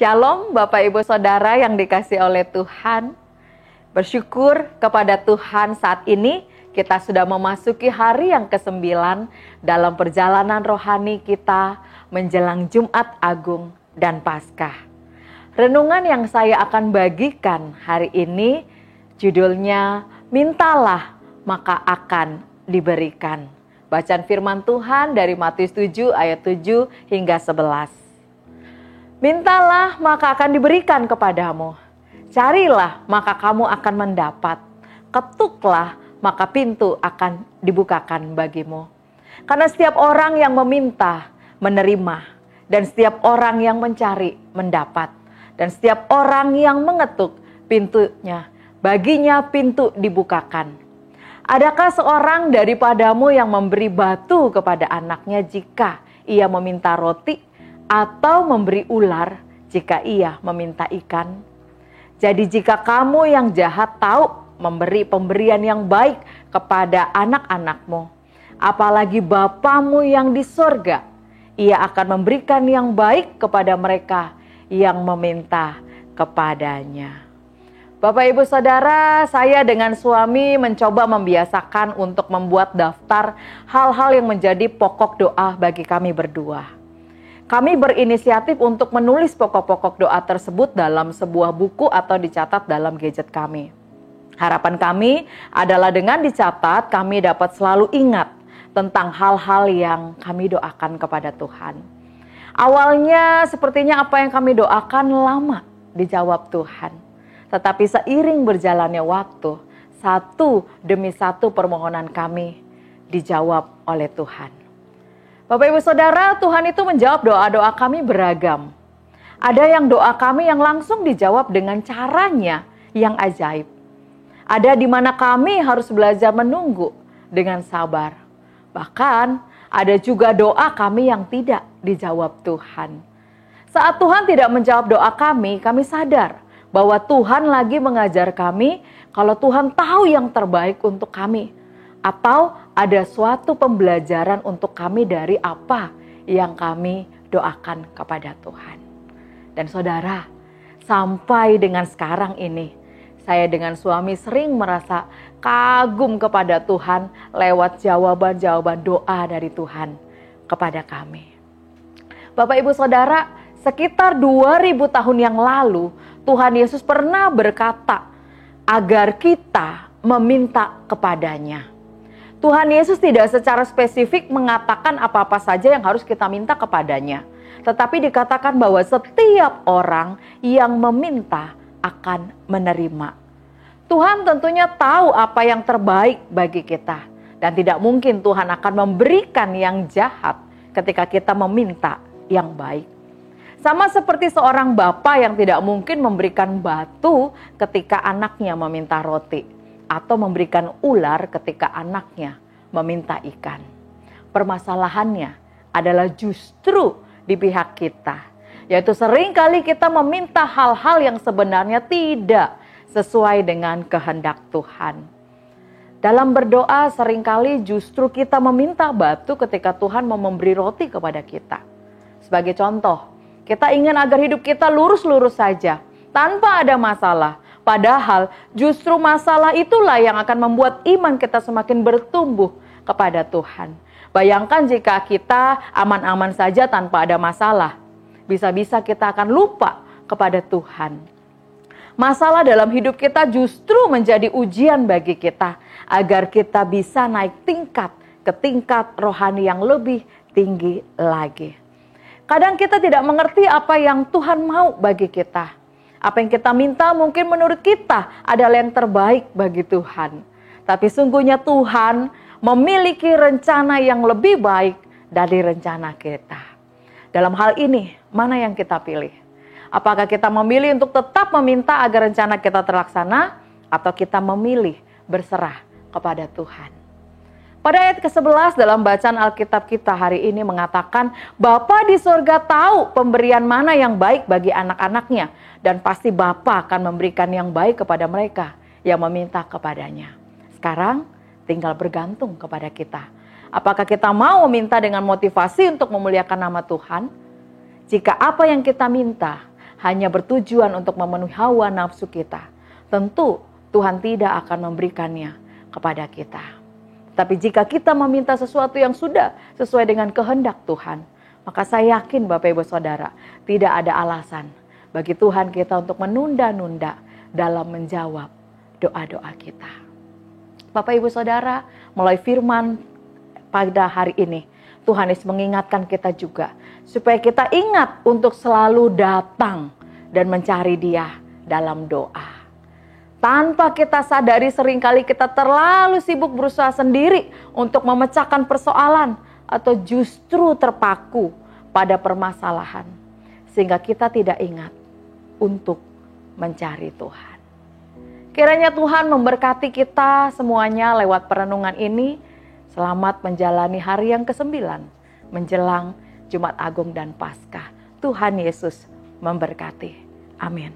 Shalom Bapak Ibu Saudara yang dikasihi oleh Tuhan. Bersyukur kepada Tuhan saat ini kita sudah memasuki hari yang ke-9 dalam perjalanan rohani kita menjelang Jumat Agung dan Paskah. Renungan yang saya akan bagikan hari ini judulnya Mintalah maka akan diberikan. Bacaan firman Tuhan dari Matius 7 ayat 7 hingga 11. Mintalah maka akan diberikan kepadamu. Carilah maka kamu akan mendapat. Ketuklah maka pintu akan dibukakan bagimu. Karena setiap orang yang meminta menerima, dan setiap orang yang mencari mendapat, dan setiap orang yang mengetuk pintunya baginya pintu dibukakan. Adakah seorang daripadamu yang memberi batu kepada anaknya jika ia meminta roti, atau memberi ular jika ia meminta ikan? Jadi jika kamu yang jahat tahu memberi pemberian yang baik kepada anak-anakmu, apalagi Bapamu yang di sorga, ia akan memberikan yang baik kepada mereka yang meminta kepadanya. Bapak Ibu Saudara, saya dengan suami mencoba membiasakan untuk membuat daftar hal-hal yang menjadi pokok doa bagi kami berdua. Kami berinisiatif untuk menulis pokok-pokok doa tersebut dalam sebuah buku atau dicatat dalam gadget kami. Harapan kami adalah dengan dicatat kami dapat selalu ingat tentang hal-hal yang kami doakan kepada Tuhan. Awalnya sepertinya apa yang kami doakan lama dijawab Tuhan. Tetapi seiring berjalannya waktu, satu demi satu permohonan kami dijawab oleh Tuhan. Bapak Ibu Saudara, Tuhan itu menjawab doa-doa kami beragam. Ada yang doa kami yang langsung dijawab dengan caranya yang ajaib. Ada di mana kami harus belajar menunggu dengan sabar. Bahkan ada juga doa kami yang tidak dijawab Tuhan. Saat Tuhan tidak menjawab doa kami sadar bahwa Tuhan lagi mengajar kami kalau Tuhan tahu yang terbaik untuk kami. Atau ada suatu pembelajaran untuk kami dari apa yang kami doakan kepada Tuhan. Dan saudara, sampai dengan sekarang ini, saya dengan suami sering merasa kagum kepada Tuhan lewat jawaban-jawaban doa dari Tuhan kepada kami. Bapak Ibu Saudara, sekitar 2000 tahun yang lalu, Tuhan Yesus pernah berkata agar kita meminta kepadanya. Tuhan Yesus tidak secara spesifik mengatakan apa-apa saja yang harus kita minta kepadanya. Tetapi dikatakan bahwa setiap orang yang meminta akan menerima. Tuhan tentunya tahu apa yang terbaik bagi kita. Dan tidak mungkin Tuhan akan memberikan yang jahat ketika kita meminta yang baik. Sama seperti seorang bapa yang tidak mungkin memberikan batu ketika anaknya meminta roti. Atau memberikan ular ketika anaknya meminta ikan. Permasalahannya adalah justru di pihak kita. Yaitu seringkali kita meminta hal-hal yang sebenarnya tidak sesuai dengan kehendak Tuhan. Dalam berdoa seringkali justru kita meminta batu ketika Tuhan mau memberi roti kepada kita. Sebagai contoh, kita ingin agar hidup kita lurus-lurus saja, tanpa ada masalah. Padahal justru masalah itulah yang akan membuat iman kita semakin bertumbuh kepada Tuhan. Bayangkan jika kita aman-aman saja tanpa ada masalah, bisa-bisa kita akan lupa kepada Tuhan. Masalah dalam hidup kita justru menjadi ujian bagi kita, agar kita bisa naik tingkat ke tingkat rohani yang lebih tinggi lagi. Kadang kita tidak mengerti apa yang Tuhan mau bagi kita. Apa yang kita minta mungkin menurut kita adalah yang terbaik bagi Tuhan. Tapi sungguhnya Tuhan memiliki rencana yang lebih baik dari rencana kita. Dalam hal ini, mana yang kita pilih? Apakah kita memilih untuk tetap meminta agar rencana kita terlaksana, atau kita memilih berserah kepada Tuhan? Pada ayat ke-11 dalam bacaan Alkitab kita hari ini mengatakan, Bapa di sorga tahu pemberian mana yang baik bagi anak-anaknya, dan pasti Bapa akan memberikan yang baik kepada mereka yang meminta kepadanya. Sekarang tinggal bergantung kepada kita. Apakah kita mau meminta dengan motivasi untuk memuliakan nama Tuhan? Jika apa yang kita minta hanya bertujuan untuk memenuhi hawa nafsu kita, tentu Tuhan tidak akan memberikannya kepada kita. Tapi jika kita meminta sesuatu yang sudah sesuai dengan kehendak Tuhan, maka saya yakin Bapak Ibu Saudara, tidak ada alasan bagi Tuhan kita untuk menunda-nunda dalam menjawab doa-doa kita. Bapak Ibu Saudara, melalui firman pada hari ini, Tuhan Yesus mengingatkan kita juga supaya kita ingat untuk selalu datang dan mencari Dia dalam doa. Tanpa kita sadari seringkali kita terlalu sibuk berusaha sendiri untuk memecahkan persoalan atau justru terpaku pada permasalahan. Sehingga kita tidak ingat untuk mencari Tuhan. Kiranya Tuhan memberkati kita semuanya lewat perenungan ini. Selamat menjalani hari yang ke-9 menjelang Jumat Agung dan Paskah. Tuhan Yesus memberkati. Amin.